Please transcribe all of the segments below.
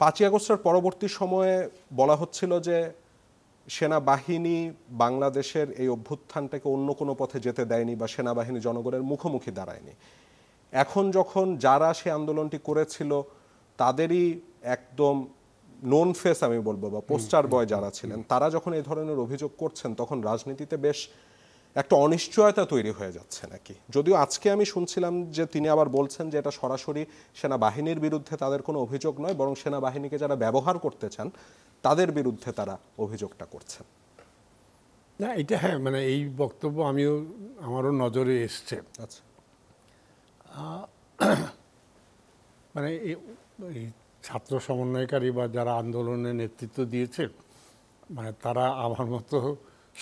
5ই আগস্টের পরবর্তী সময়ে বলা হচ্ছিল যে সেনাবাহিনী বাংলাদেশের এই অভ্যুত্থানটাকে অন্য কোনো পথে যেতে দেয়নি বা সেনাবাহিনী জনগণের মুখোমুখি দাঁড়ায়নি। এখন যখন যারা সে আন্দোলনটি করেছিল তাদেরই একদম নোন ফেস আমি বলবো বা পোস্টার বয় যারা ছিলেন তারা যখন এই ধরনের অভিযোগ করছেন তখন রাজনীতিতে বেশ একটা অনিশ্চয়তা তৈরি হয়ে যাচ্ছে নাকি? যদিও আজকে আমি শুনছিলাম যে তিনি আবার বলছেন যে এটা সরাসরি সেনাবাহিনীর বিরুদ্ধে তাদের কোনো অভিযোগ নয়, বরং সেনাবাহিনীকে যারা ব্যবহার করতে চান তাদের বিরুদ্ধে তারা অভিযোগটা করছেন। না এটা হ্যাঁ, মানে এই বক্তব্য আমারও নজরে এসছে। আচ্ছা, মানে এই ছাত্র সমন্বয়কারী বা যারা আন্দোলনে নেতৃত্ব দিয়েছে, মানে তারা আমার মতো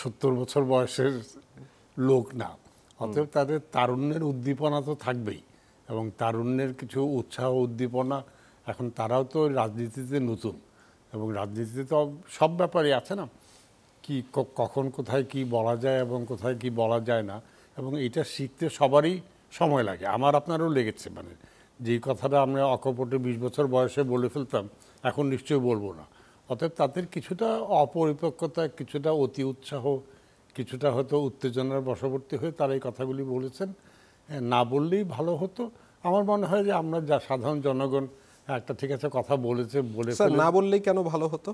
70 বছর বয়সের লোক না, অতএব তাদের তারুণ্যের উদ্দীপনা তো থাকবেই, এবং তারুণ্যের কিছু উৎসাহ উদ্দীপনা, এখন তারাও তো রাজনীতিতে নতুন, এবং রাজনীতিতে তো সব ব্যাপারই আছে না, কি কখন কোথায় কি বলা যায় এবং কোথায় কি বলা যায় না, এবং এটা শিখতে সবারই সময় লাগে, আমার আপনারও লেগেছে। মানে যেই কথাটা আমরা অকপটে 20 বছর বয়সে বলে ফেলতাম এখন নিশ্চয়ই বলবো না। অতএব তাদের কিছুটা অপরিপক্কতা, কিছুটা অতি উৎসাহ, কিছুটা হয়তো উত্তেজনার বশবর্তী হয়ে তারা এই কথাগুলি বলেছেন। না বললেই ভালো হতো। আমার মনে হয় যে আমরা যা সাধারণ জনগণ একটা ঠিক আছে কথা বলেছে, বলে না বললেই কেন ভালো হতো?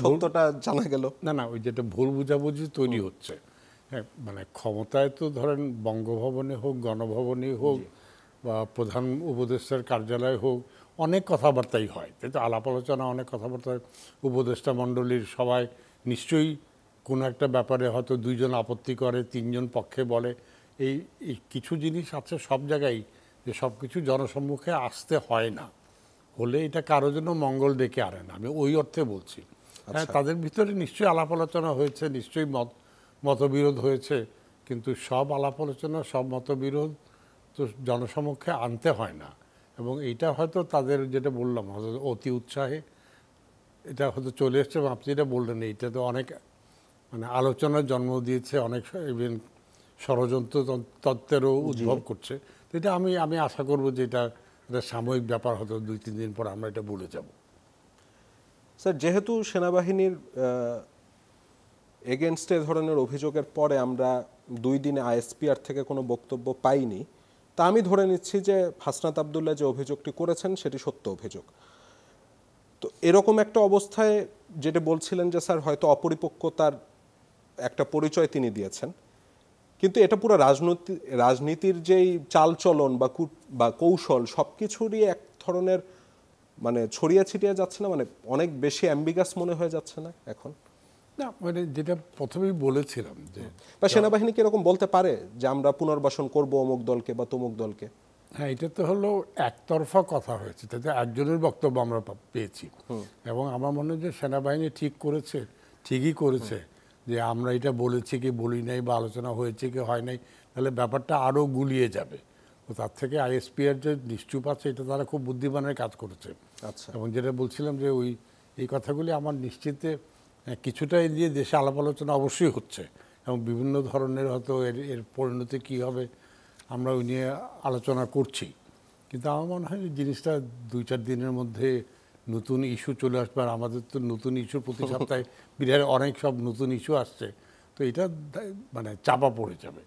সত্যটা জানা গেল না, না, ওই যেটা ভুল বুঝাবুঝি তৈরি হচ্ছে। হ্যাঁ, মানে ক্ষমতায় তো ধরেন বঙ্গভবনে হোক, গণভবনে হোক, বা প্রধান উপদেষ্টার কার্যালয় হোক, অনেক কথাবার্তাই হয়, তাই তো, আলাপ আলোচনা, অনেক কথাবার্তা। উপদেষ্টা মণ্ডলীর সবাই নিশ্চয়ই কোনো একটা ব্যাপারে হয়তো 2 জন আপত্তি করে, 3 জন পক্ষে বলে। এই কিছু জিনিস আছে সব জায়গায়, যে সব কিছু জনসম্মুখে আসতে হয় না, হলে এটা কারোর জন্য মঙ্গল ডেকে আনে না, আমি ওই অর্থে বলছি। হ্যাঁ, তাদের ভিতরে নিশ্চয়ই আলাপ আলোচনা হয়েছে, নিশ্চয়ই মতবিরোধ হয়েছে, কিন্তু সব আলাপ আলোচনা, সব মতবিরোধ তো জনসমক্ষে আনতে হয় না। এবং এইটা হয়তো তাদের, যেটা বললাম, হয়তো অতি উৎসাহে এটা হয়তো চলে এসছে। এবং আপনি যেটা বললেন, এইটা তো অনেক মানে আলোচনার জন্ম দিয়েছে, অনেক ইভেন ষড়যন্ত্র তত্ত্বেরও উদ্ভব করছে। তো এটা আমি আশা করবো যে এটা সাময়িক ব্যাপার, হয়তো 2-3 দিন পর আমরা এটা ভুলে যাব। স্যার, যেহেতু সেনাবাহিনীর এগেনস্টে ধরনের অভিযোগের পরে আমরা 2 দিনে আইএসপিআর থেকে কোনো বক্তব্য পাইনি, তা আমি ধরে নিচ্ছি যে হাসনাত আবদুল্লাহ যে অভিযোগটি করেছেন সেটি সত্য অভিযোগ। তো এরকম একটা অবস্থায় যেটা বলছিলেন যে স্যার হয়তো অপরিপক্কতার একটা পরিচয় তিনি দিয়েছেন, কিন্তু এটা পুরো রাজনীতির যেই চালচলন বা কৌশল সব কিছুরই এক ধরনের মানে ছড়িয়ে ছিটিয়ে যাচ্ছে না, মানে অনেক বেশি অ্যাম্বিগাস মনে হয়ে যাচ্ছে না এখন? না, মানে যেটা প্রথমেই বলেছিলাম যে বা সেনাবাহিনী কি এরকম বলতে পারে যে আমরা পুনর্বাসন করব অমুক দলকে বা তমুক দলকে? হ্যাঁ, এটা তো হলো একতরফা কথা হয়েছে, তাতে একজনের বক্তব্য আমরা পেয়েছি। এবং আমার মনে হয় যে সেনাবাহিনী ঠিকই করেছে যে আমরা এটা বলেছি কি বলি নাই, বা আলোচনা হয়েছে কি হয় নাই, তাহলে ব্যাপারটা আরও গুলিয়ে যাবে। তো তার থেকে আইএসপিআর যে নিশ্চুপ আছে, এটা তারা খুব বুদ্ধিমানের কাজ করেছে। আচ্ছা, এবং যেটা বলছিলাম যে এই কথাগুলি আমার নিশ্চিতে কিছুটা এগিয়ে দেশে আলাপ আলোচনা অবশ্যই হচ্ছে, এবং বিভিন্ন ধরনের হয়তো এর পরিণতি কী হবে আমরা ওই নিয়ে আলোচনা করছি। কিন্তু আমার মনে হয় জিনিসটা 2-4 দিনের মধ্যে নতুন ইস্যু চলে আসবে। আর আমাদের তো নতুন ইস্যু প্রতি সপ্তাহে বিরাট অনেক সব নতুন ইস্যু আসছে, তো এটা মানে চাপা পড়ে যাবে।